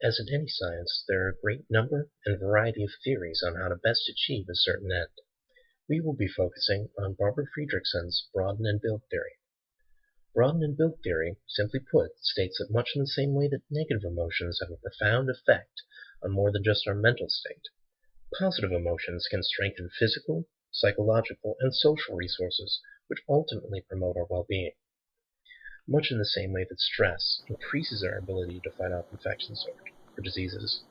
As in any science, there are a great number and variety of theories on how to best achieve a certain end. We will be focusing on Barbara Friedrichsen's broaden and build theory. Broaden and build theory, simply put, states that much in the same way that negative emotions have a profound effect on more than just our mental state, positive emotions can strengthen physical, psychological, and social resources which ultimately promote our well-being. Much in the same way that stress increases our ability to fight off infections or diseases,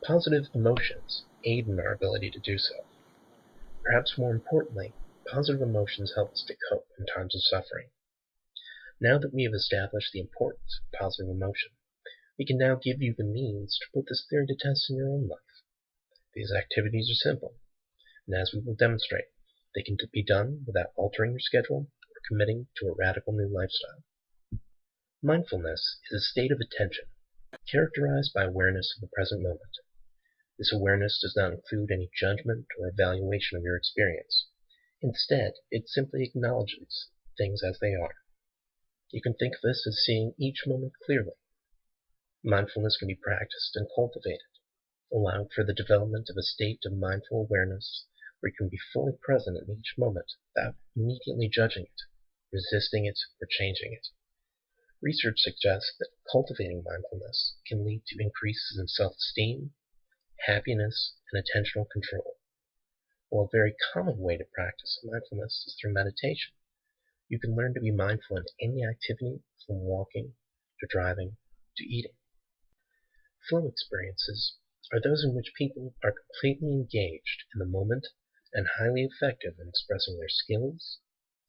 positive emotions aid in our ability to do so. Perhaps more importantly, positive emotions help us to cope in times of suffering. Now that we have established the importance of positive emotion, we can now give you the means to put this theory to test in your own life. These activities are simple, and as we will demonstrate, they can be done without altering your schedule or committing to a radical new lifestyle. Mindfulness is a state of attention, characterized by awareness of the present moment. This awareness does not include any judgment or evaluation of your experience. Instead, it simply acknowledges things as they are. You can think of this as seeing each moment clearly. Mindfulness can be practiced and cultivated, allowing for the development of a state of mindful awareness where you can be fully present in each moment without immediately judging it, resisting it, or changing it. Research suggests that cultivating mindfulness can lead to increases in self-esteem, happiness, and attentional control. While a very common way to practice mindfulness is through meditation, you can learn to be mindful in any activity from walking to driving to eating. Flow experiences are those in which people are completely engaged in the moment and highly effective in expressing their skills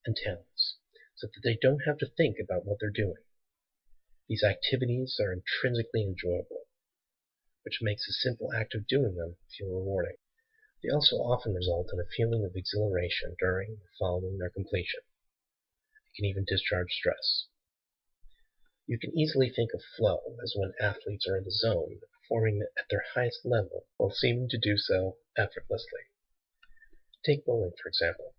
and talents, so that they don't have to think about what they're doing. These activities are intrinsically enjoyable, which makes the simple act of doing them feel rewarding. They also often result in a feeling of exhilaration during or following their completion. It can even discharge stress. You can easily think of flow as when athletes are in the zone, performing at their highest level while seeming to do so effortlessly. Take bowling, for example.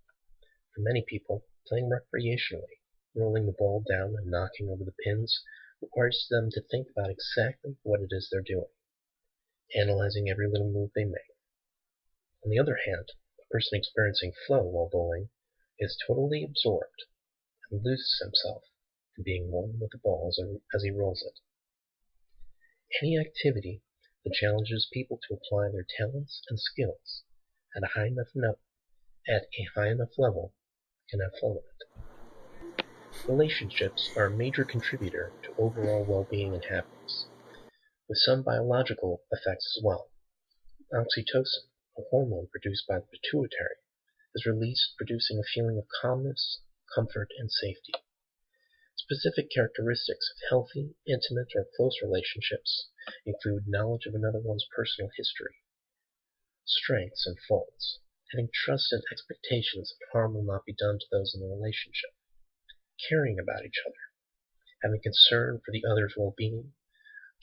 For many people, playing recreationally, rolling the ball down and knocking over the pins, requires them to think about exactly what it is they're doing, analyzing every little move they make. On the other hand, a person experiencing flow while bowling is totally absorbed and loses himself in being one with the ball as he rolls it. Any activity that challenges people to apply their talents and skills at a high enough level can have flow in it. Relationships are a major contributor to overall well-being and happiness, with some biological effects as well. Oxytocin, a hormone produced by the pituitary, is released, producing a feeling of calmness, comfort, and safety. Specific characteristics of healthy, intimate, or close relationships include knowledge of another one's personal history, strengths and faults, having trust and expectations that harm will not be done to those in the relationship, caring about each other, having concern for the other's well-being,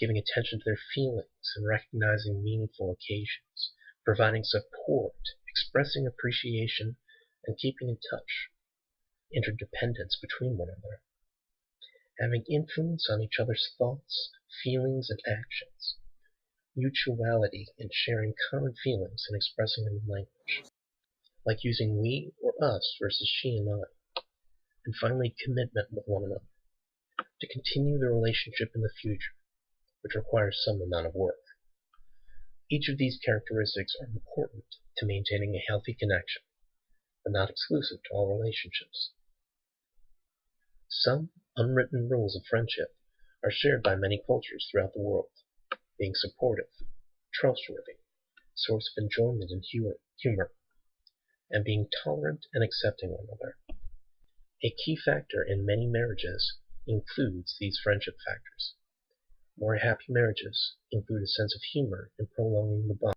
giving attention to their feelings and recognizing meaningful occasions, providing support, expressing appreciation, and keeping in touch, interdependence between one another, having influence on each other's thoughts, feelings, and actions, mutuality in sharing common feelings and expressing them in language, like using we or us versus she and I, and finally commitment with one another, to continue the relationship in the future, which requires some amount of work. Each of these characteristics are important to maintaining a healthy connection, but not exclusive to all relationships. Some unwritten rules of friendship are shared by many cultures throughout the world, being supportive, trustworthy, source of enjoyment and humor, and being tolerant and accepting one another. A key factor in many marriages includes these friendship factors. More happy marriages include a sense of humor in prolonging the bond.